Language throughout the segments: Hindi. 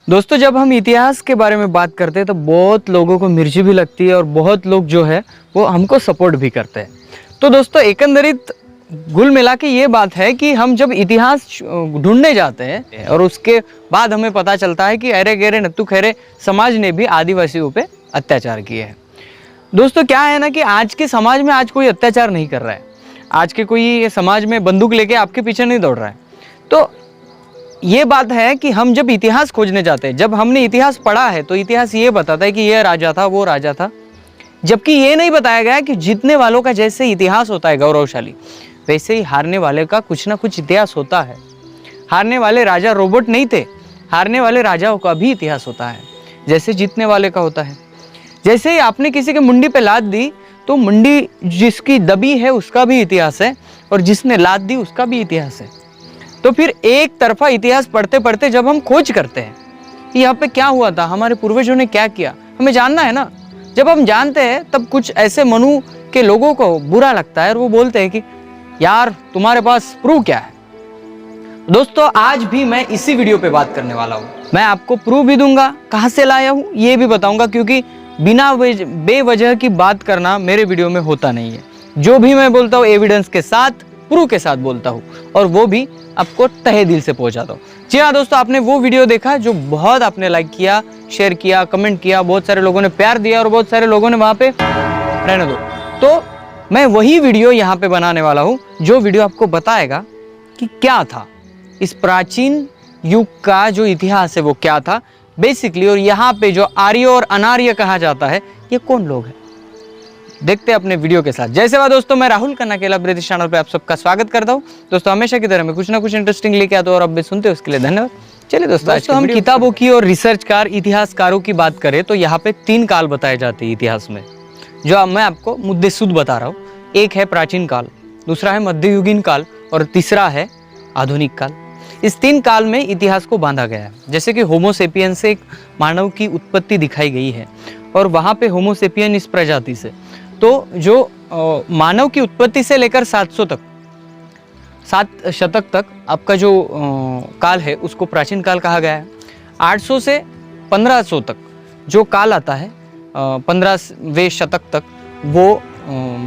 दोस्तों, जब हम इतिहास के बारे में बात करते हैं तो बहुत लोगों को मिर्ची भी लगती है और बहुत लोग जो है वो हमको सपोर्ट भी करते हैं। तो दोस्तों, एकंदरित घुल मिला के ये बात है कि हम जब इतिहास ढूंढने जाते हैं और उसके बाद हमें पता चलता है कि अरे गहरे नत्थु खैरे समाज ने भी आदिवासियों पे अत्याचार किए हैं। दोस्तों, क्या है ना कि आज के समाज में आज कोई अत्याचार नहीं कर रहा है। आज के कोई समाज में बंदूक लेके आपके पीछे नहीं दौड़ रहा है। तो ये बात है कि हम जब इतिहास खोजने जाते हैं, जब हमने इतिहास पढ़ा है तो इतिहास ये बताता है कि ये राजा था, वो राजा था, जबकि ये नहीं बताया गया कि जीतने वालों का जैसे इतिहास होता है गौरवशाली, वैसे ही हारने वाले का कुछ ना कुछ इतिहास होता है। हारने वाले राजा रोबोट नहीं थे, हारने वाले राजाओं का भी इतिहास होता है, जैसे जीतने वाले का होता है। जैसे ही आपने किसी के मुंडी पे लात दी तो मुंडी जिसकी दबी है उसका भी इतिहास है और जिसने लात दी उसका भी इतिहास है। तो फिर एक तरफा इतिहास पढ़ते पढ़ते जब हम खोज करते हैं कि यहाँ पे क्या हुआ था, हमारे पूर्वजों ने क्या किया, हमें जानना है ना। जब हम जानते हैं तब कुछ ऐसे मनु के लोगों को बुरा लगता है और वो बोलते हैं कि यार तुम्हारे पास प्रूफ क्या है। दोस्तों, आज भी मैं इसी वीडियो पे बात करने वाला हूँ। मैं आपको प्रूफ भी दूंगा, कहाँ से लाया हूँ ये भी बताऊंगा, क्योंकि बिना बेवजह की बात करना मेरे वीडियो में होता नहीं है। जो भी मैं बोलता हूँ एविडेंस के साथ, प्रूफ के साथ बोलता हूँ और वो भी आपको तहे दिल से पहुंचाता हूँ। जी हाँ दोस्तों, आपने वो वीडियो देखा जो बहुत आपने लाइक किया, शेयर किया, कमेंट किया, बहुत सारे लोगों ने प्यार दिया और बहुत सारे लोगों ने वहां पे रहने दो। तो मैं वही वीडियो यहाँ पे बनाने वाला हूँ जो वीडियो आपको बताएगा कि क्या था इस प्राचीन युग का जो इतिहास है वो क्या था बेसिकली, और यहाँ पे जो आर्य और अनार्य कहा जाता है ये कौन लोग हैं। देखते हैं अपने वीडियो के साथ। जय सेवा दोस्तों, मैं राहुल कन्नाकेला ब्रिटिश चैनल पे आप सबका स्वागत करता हूँ। दोस्तों, हमेशा की तरह मैं कुछ ना कुछ इंटरेस्टिंग लेके आता हूँ और अब भी सुनते हो उसके लिए धन्यवाद। चलिए दोस्तों, आज हम किताबों की और रिसर्चकार इतिहासकारों की बात करें तो यहाँ पे 3 काल बताए जाते हैं इतिहास में, जो अब मैं आपको मुद्दे शुद्ध बता रहा हूँ। एक है प्राचीन काल, दूसरा है मध्ययुगीन काल और तीसरा है आधुनिक काल। इस 3 काल में इतिहास को बांधा गया है। जैसे कि होमोसेपियन से एक मानव की उत्पत्ति दिखाई गई है और वहाँ पे होमोसेपियन इस प्रजाति से, तो जो मानव की उत्पत्ति से लेकर 700 शतक तक आपका जो काल है उसको प्राचीन काल कहा गया है। 800 से 1500 तक जो काल आता है, 15वें शतक तक, वो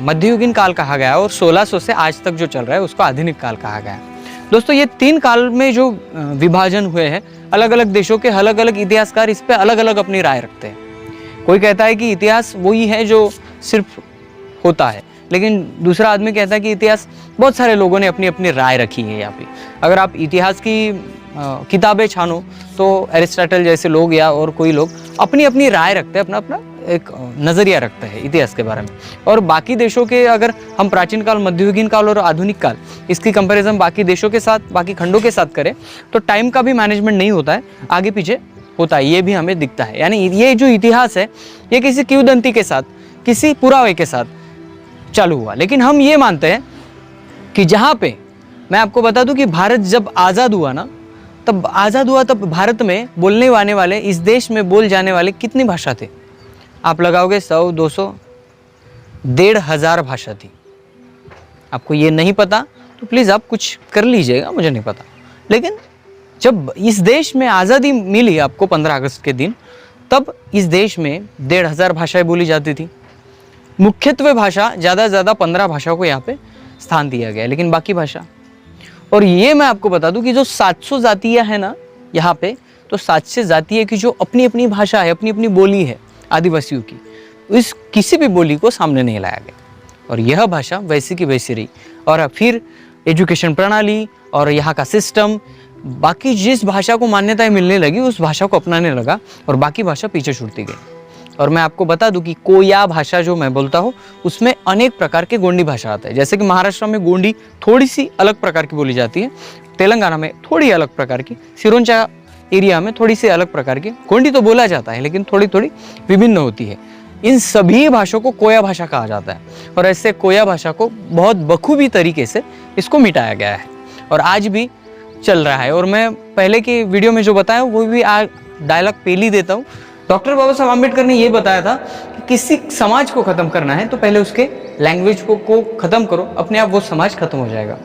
मध्ययुगीन काल कहा गया है और 1600 से आज तक जो चल रहा है उसको आधुनिक काल कहा गया है। दोस्तों, ये 3 काल में जो विभाजन हुए हैं, अलग अलग देशों के अलग अलग इतिहासकार इस पे अलग अलग अपनी राय रखते हैं। कोई कहता है कि इतिहास वही है जो सिर्फ होता है, लेकिन दूसरा आदमी कहता है कि इतिहास बहुत सारे लोगों ने अपनी अपनी राय रखी है। यहाँ पे अगर आप इतिहास की किताबें छानो तो एरिस्टोटल जैसे लोग या और कोई लोग अपनी अपनी राय रखते हैं, अपना अपना एक नज़रिया रखते हैं इतिहास के बारे में। और बाकी देशों के, अगर हम प्राचीन काल, मध्ययुगीन काल और आधुनिक काल, इसकी कंपैरिजन बाकी देशों के साथ, बाकी खंडों के साथ करें तो टाइम का भी मैनेजमेंट नहीं होता है, आगे पीछे होता है, ये भी हमें दिखता है। यानी ये जो इतिहास है ये किसी किंवदंती के साथ, किसी पुरावे के साथ चालू हुआ। लेकिन हम ये मानते हैं कि जहाँ पे, मैं आपको बता दूं कि भारत जब आज़ाद हुआ ना, तब आज़ाद हुआ तब भारत में बोलने आने वाले, इस देश में बोल जाने वाले कितनी भाषा थे? आप लगाओगे 100, 200, 1500 भाषा थी। आपको ये नहीं पता तो प्लीज़ आप कुछ कर लीजिएगा, मुझे नहीं पता। लेकिन जब इस देश में आज़ादी मिली आपको 15 अगस्त के दिन, तब इस देश में 1500 भाषाएं बोली जाती थी। मुख्यत्वे भाषा ज़्यादा से ज़्यादा 15 भाषाओं को यहाँ पे स्थान दिया गया है, लेकिन बाकी भाषा, और ये मैं आपको बता दूं कि जो 700 जातियाँ हैं ना यहाँ पे, तो 700 जातियों की जो अपनी अपनी भाषा है, अपनी अपनी बोली है आदिवासियों की, इस किसी भी बोली को सामने नहीं लाया गया और यह भाषा वैसी की वैसी रही। और फिर एजुकेशन प्रणाली और यहाँ का सिस्टम, बाकी जिस भाषा को मान्यताएं मिलने लगी उस भाषा को अपनाने लगा और बाकी भाषा पीछे छूटती गई। और मैं आपको बता दूं कि कोया भाषा जो मैं बोलता हूँ उसमें अनेक प्रकार के गोंडी भाषा आता है। जैसे कि महाराष्ट्र में गोंडी थोड़ी सी अलग प्रकार की बोली जाती है, तेलंगाना में थोड़ी अलग प्रकार की, सिरोंचा एरिया में थोड़ी सी अलग प्रकार की गोंडी तो बोला जाता है, लेकिन थोड़ी थोड़ी विभिन्न होती है। इन सभी भाषाओं को कोया भाषा कहा जाता है और ऐसे कोया भाषा को बहुत बखूबी तरीके से इसको मिटाया गया है और आज भी चल रहा है। और मैं पहले की वीडियो में जो बताया वो भी आज डायलॉग पहले देता हूँ। डॉक्टर बाबा साहब आम्बेडकर ने ये बताया था कि किसी समाज को खत्म करना है तो पहले उसके लैंग्वेज को खत्म करो, अपने आप वो समाज खत्म हो जाएगा।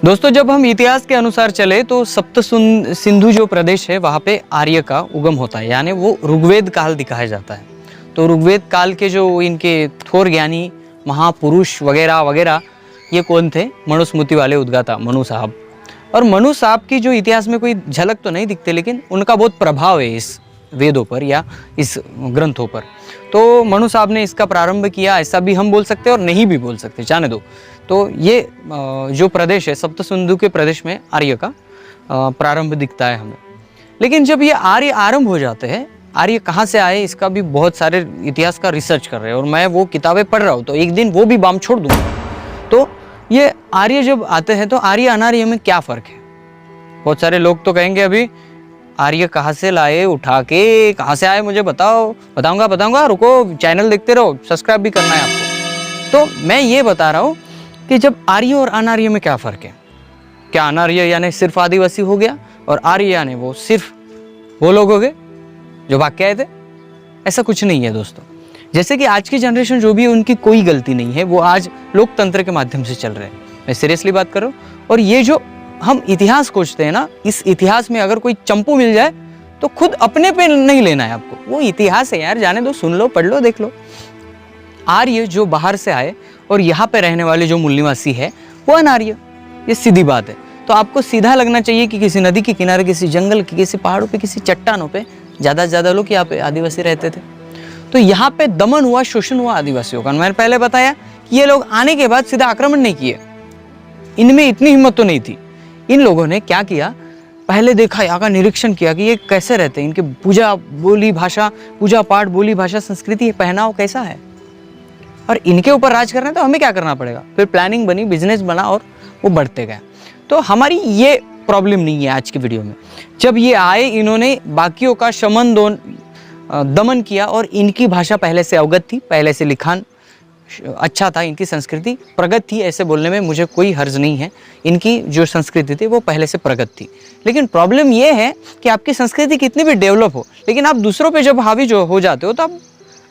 दोस्तों जब हम इतिहास के अनुसार चले तो सप्त सिंधु जो प्रदेश है वहाँ पे आर्य का उगम होता है, यानी वो ऋग्वेद काल दिखाया जाता है। तो ऋग्वेद काल के जो इनके थोर ज्ञानी महापुरुष वगैरह वगैरह ये कौन थे? मनुस्मृति वाले उद्गाता मनु साहब। और मनु साहब की जो इतिहास में कोई झलक तो नहीं दिखते, लेकिन उनका बहुत प्रभाव है इस वेदों पर या इस ग्रंथों पर। तो मनु साहब ने इसका प्रारंभ किया, ऐसा भी हम बोल सकते हैं और नहीं भी बोल सकते, जाने दो। तो ये जो प्रदेश है सप्त सिंधु के प्रदेश में आर्य का प्रारंभ दिखता है हमें। लेकिन जब ये आर्य आरंभ हो जाते हैं, आर्य कहाँ से आए इसका भी बहुत सारे इतिहास का रिसर्च कर रहे हैं और मैं वो किताबें पढ़ रहा हूँ, तो एक दिन वो भी बाम छोड़ दूंगा। तो ये आर्य जब आते हैं तो आर्य अनार्य में क्या फ़र्क है? बहुत सारे लोग तो कहेंगे अभी आर्य कहाँ से लाए उठा के, कहाँ से आए मुझे बताओ। बताऊंगा, रुको, चैनल देखते रहो, सब्सक्राइब भी करना है आपको। तो मैं ये बता रहा हूँ कि जब आर्य और अनार्य में क्या फ़र्क है। क्या अनार्य यानी सिर्फ आदिवासी हो गया और आर्य यानी वो सिर्फ वो लोग हो गए जो भाग के आए थे? ऐसा कुछ नहीं है दोस्तों। जैसे कि आज की जनरेशन जो भी है उनकी कोई गलती नहीं है, वो आज लोकतंत्र के माध्यम से चल रहे हैं, मैं सीरियसली बात कर रहा हूँ। और ये जो हम इतिहास खोजते हैं ना, इस इतिहास में अगर कोई चंपू मिल जाए तो खुद अपने पे नहीं लेना है आपको, वो इतिहास है यार, जाने दो, सुन लो, पढ़ लो, देख लो। आर्य जो बाहर से आए और यहाँ पे रहने वाले जो मूल निवासी है वो अनार्य, ये सीधी बात है। तो आपको सीधा लगना चाहिए कि किसी नदी के किनारे, किसी जंगल के, किसी पहाड़ों पे, किसी चट्टानों पे ज़्यादा से ज़्यादा लोग यहाँ पे आदिवासी रहते थे। तो यहाँ पे दमन हुआ, शोषण हुआ आदिवासियों का। मैंने पहले बताया कि ये लोग आने के बाद सीधा आक्रमण नहीं किए, इनमें इतनी हिम्मत तो नहीं थी। इन लोगों ने क्या किया, पहले देखा, यहाँ का निरीक्षण किया कि ये कैसे रहते हैं, इनके पूजा बोली भाषा, पूजा पाठ बोली भाषा संस्कृति पहनाव कैसा है, और इनके ऊपर राज करना है तो हमें क्या करना पड़ेगा। फिर प्लानिंग बनी, बिजनेस बना और वो बढ़ते गए। तो हमारी ये प्रॉब्लम नहीं है आज की वीडियो में। जब ये आए, इन्होंने बाकियों का शमन दमन किया और इनकी भाषा पहले से अवगत थी, पहले से लिखान अच्छा था, इनकी संस्कृति प्रगत थी, ऐसे बोलने में मुझे कोई हर्ज नहीं है। इनकी जो संस्कृति थी वो पहले से प्रगत थी। लेकिन प्रॉब्लम ये है कि आपकी संस्कृति कितनी भी डेवलप हो, लेकिन आप दूसरों पे जब हावी जो हो जाते हो तो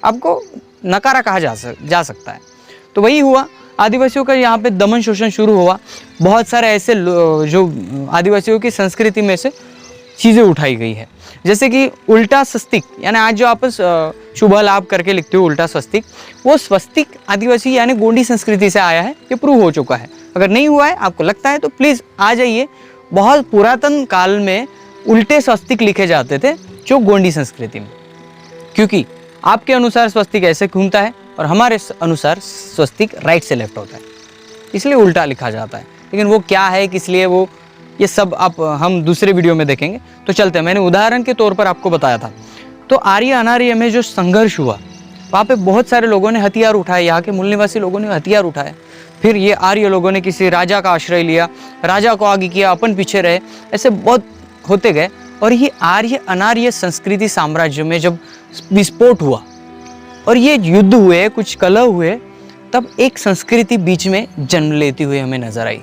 आपको नकारा कहा जा सकता है। तो वही हुआ, आदिवासियों का यहाँ पे दमन शोषण शुरू हुआ। बहुत सारे ऐसे जो आदिवासियों की संस्कृति में से चीज़ें उठाई गई है, जैसे कि उल्टा स्वस्तिक, यानी आज जो आप शुभ लाभ करके लिखते हो उल्टा स्वस्तिक, वो स्वस्तिक आदिवासी यानी गोंडी संस्कृति से आया है, ये प्रूव हो चुका है। अगर नहीं हुआ है, आपको लगता है, तो प्लीज़ आ जाइए। बहुत पुरातन काल में उल्टे स्वस्तिक लिखे जाते थे जो गोंडी संस्कृति में, क्योंकि आपके अनुसार स्वस्तिक ऐसे घूमता है और हमारे अनुसार स्वस्तिक राइट से लेफ्ट होता है, इसलिए उल्टा लिखा जाता है। लेकिन वो क्या है, किस लिए वो, ये सब आप हम दूसरे वीडियो में देखेंगे। तो चलते हैं, मैंने उदाहरण के तौर पर आपको बताया था। तो आर्य अनार्य में जो संघर्ष हुआ, वहाँ पे बहुत सारे लोगों ने हथियार उठाए, यहाँ के मूल निवासी लोगों ने हथियार उठाए। फिर ये आर्य लोगों ने किसी राजा का आश्रय लिया, राजा को आगे किया, अपन पीछे रहे, ऐसे बहुत होते गए। और ये आर्य अनार्य संस्कृति साम्राज्य में जब विस्फोट हुआ और ये युद्ध हुए, कुछ कलह हुए, तब एक संस्कृति बीच में जन्म लेती हुई हमें नजर आई।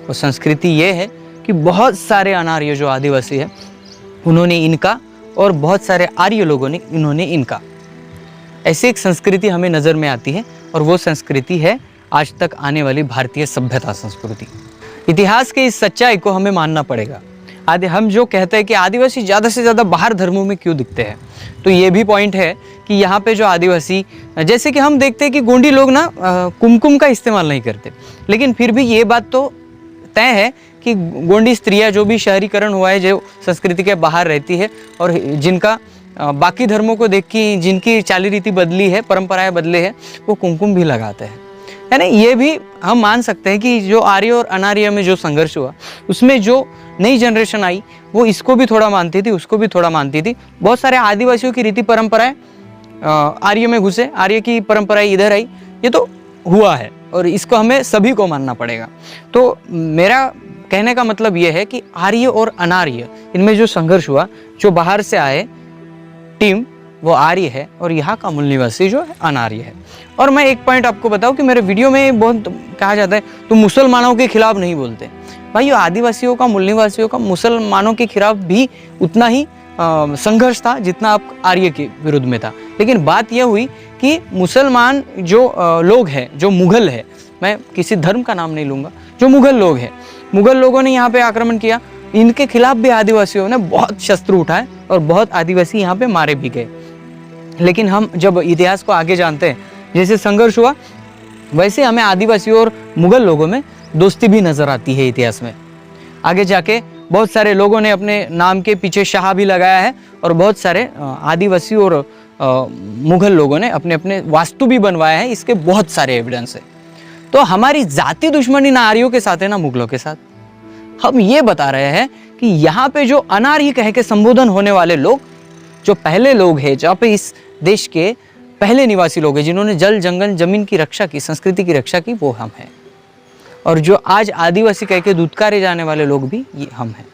वो संस्कृति ये है कि बहुत सारे अनार्य जो आदिवासी है उन्होंने इनका, और बहुत सारे आर्य लोगों ने इन्होंने इनका, ऐसी एक संस्कृति हमें नज़र में आती है। और वो संस्कृति है आज तक आने वाली भारतीय सभ्यता संस्कृति। इतिहास के इस सच्चाई को हमें मानना पड़ेगा। हम जो कहते हैं कि आदिवासी ज़्यादा से ज़्यादा बाहर धर्मों में क्यों दिखते हैं, तो ये भी पॉइंट है कि यहाँ पे जो आदिवासी, जैसे कि हम देखते हैं कि गोंडी लोग ना कुमकुम का इस्तेमाल नहीं करते, लेकिन फिर भी ये बात तो तय है कि गोंडी स्त्रियाँ जो भी शहरीकरण हुआ है, जो संस्कृति के बाहर रहती है और जिनका बाकी धर्मों को देख के जिनकी चाली रीति बदली है, परंपराएं बदले हैं, वो कुमकुम भी लगाते हैं। यानी ये भी हम मान सकते हैं कि जो आर्य और अनार्य में जो संघर्ष हुआ, उसमें जो नई जनरेशन आई वो इसको भी थोड़ा मानती थी, उसको भी थोड़ा मानती थी। बहुत सारे आदिवासियों की रीति परंपराएं आर्य में घुसे, आर्य की परंपराएं इधर आई, ये तो हुआ है और इसको हमें सभी को मानना पड़ेगा। तो मेरा कहने का मतलब ये है कि आर्य और अनार्य इनमें जो संघर्ष हुआ, जो बाहर से आए टीम वो आर्य है और यहाँ का मूल निवासी जो है अनार्य है। और मैं एक पॉइंट आपको बताऊं कि मेरे वीडियो में बहुत कहा जाता है तो मुसलमानों के खिलाफ नहीं बोलते। भाई आदिवासियों का, मूल निवासियों का मुसलमानों के खिलाफ भी उतना ही संघर्ष था जितना आप आर्य के विरुद्ध में था। लेकिन बात यह हुई कि मुसलमान जो लोग हैं, जो मुगल है, मैं किसी धर्म का नाम नहीं लूँगा, जो मुग़ल लोग हैं, मुग़ल लोगों ने यहाँ पे आक्रमण किया, इनके खिलाफ भी आदिवासियों ने बहुत शस्त्र उठाए और बहुत आदिवासी यहाँ पे मारे भी गए। लेकिन हम जब इतिहास को आगे जानते हैं, जैसे संघर्ष हुआ वैसे हमें आदिवासियों और मुग़ल लोगों में दोस्ती भी नज़र आती है इतिहास में। आगे जाके बहुत सारे लोगों ने अपने नाम के पीछे शाह भी लगाया है और बहुत सारे आदिवासी और मुग़ल लोगों ने अपने अपने वास्तु भी बनवाया है, इसके बहुत सारे एविडेंस है। तो हमारी जाति दुश्मनी ना आर्यों के साथ है ना मुग़लों के साथ। हम ये बता रहे हैं कि यहाँ पे जो अनार्य कह के संबोधन होने वाले लोग, जो पहले लोग हैं, जहाँ पे इस देश के पहले निवासी लोग हैं जिन्होंने जल जंगल जमीन की रक्षा की, संस्कृति की रक्षा की, वो हम हैं। और जो आज आदिवासी कह के दुत्कारे जाने वाले लोग भी ये हम हैं।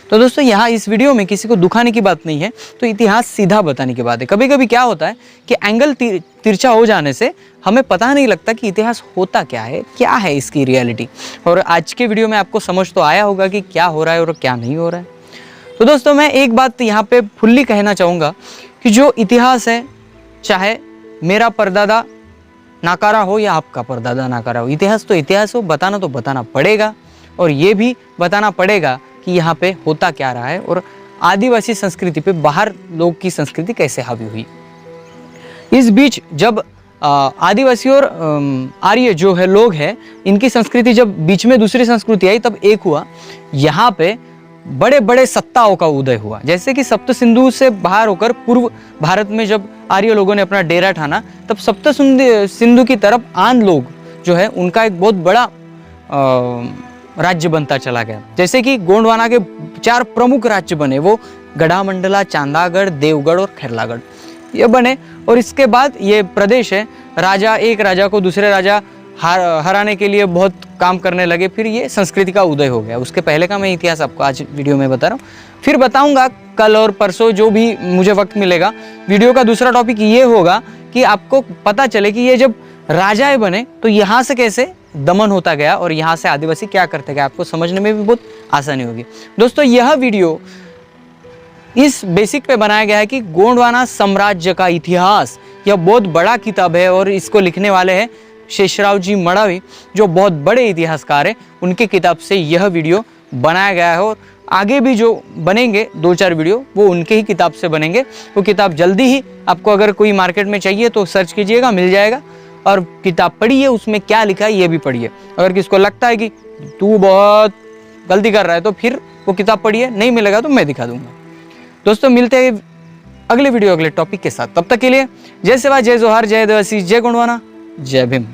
तो दोस्तों यहाँ इस वीडियो में किसी को दुखाने की बात नहीं है, तो इतिहास सीधा बताने की बात है। कभी कभी क्या होता है कि एंगल तिरछा हो जाने से हमें पता नहीं लगता कि इतिहास होता क्या है इसकी रियलिटी। और आज के वीडियो में आपको समझ तो आया होगा कि क्या हो रहा है और क्या नहीं हो रहा है। तो दोस्तों मैं एक बात यहाँ पे फुल्ली कहना चाहूँगा कि जो इतिहास है, चाहे मेरा परदादा नाकारा हो या आपका परदादा नाकारा हो, इतिहास तो इतिहास हो, बताना तो बताना पड़ेगा। और ये भी बताना पड़ेगा कि यहाँ पे होता क्या रहा है और आदिवासी संस्कृति पे बाहर लोग की संस्कृति कैसे हावी हुई। इस बीच जब आदिवासी और आर्य जो है लोग हैं, इनकी संस्कृति जब बीच में दूसरी संस्कृति आई तब एक हुआ, यहाँ पे बड़े बड़े सत्ताओं का उदय हुआ। जैसे कि सप्त सिंधु से बाहर होकर पूर्व भारत में जब आर्य लोगों ने अपना डेरा ठाना, तब सप्त सिंधु की तरफ आन लोग जो है उनका एक बहुत बड़ा राज्य बनता चला गया। जैसे कि गोंडवाना के 4 प्रमुख राज्य बने, वो गढ़ामंडला, चांदागढ़, देवगढ़ और खेरलागढ़ ये बने। और इसके बाद ये प्रदेश है, राजा एक राजा को दूसरे राजा हराने के लिए बहुत काम करने लगे, फिर ये संस्कृति का उदय हो गया। उसके पहले का मैं इतिहास आपको आज वीडियो में बता रहा हूँ, फिर बताऊंगा कल और परसों जो भी मुझे वक्त मिलेगा। वीडियो का दूसरा टॉपिक ये होगा कि आपको पता चले कि ये जब राजाएं बने तो यहाँ से कैसे दमन होता गया और यहाँ से आदिवासी क्या करते गए, आपको समझने में भी बहुत आसानी होगी। दोस्तों यह वीडियो इस बेसिक पे बनाया गया है कि गोंडवाना साम्राज्य का इतिहास, यह बहुत बड़ा किताब है और इसको लिखने वाले हैं शेषराव जी मड़ावी, जो बहुत बड़े इतिहासकार हैं। उनकी किताब से यह वीडियो बनाया गया है और आगे भी जो बनेंगे 2-4 वीडियो वो उनके ही किताब से बनेंगे। वो किताब जल्दी ही आपको अगर कोई मार्केट में चाहिए तो सर्च कीजिएगा, मिल जाएगा। और किताब पढ़िए, उसमें क्या लिखा है ये भी पढ़िए। अगर किसको लगता है कि तू बहुत गलती कर रहा है तो फिर वो किताब पढ़िए, नहीं मिलेगा तो मैं दिखा दूंगा। दोस्तों मिलते हैं अगले वीडियो अगले टॉपिक के साथ, तब तक के लिए जय सेवा, जय जोहार, जय आदिवासी, जय गोंडवाना, जय भीम।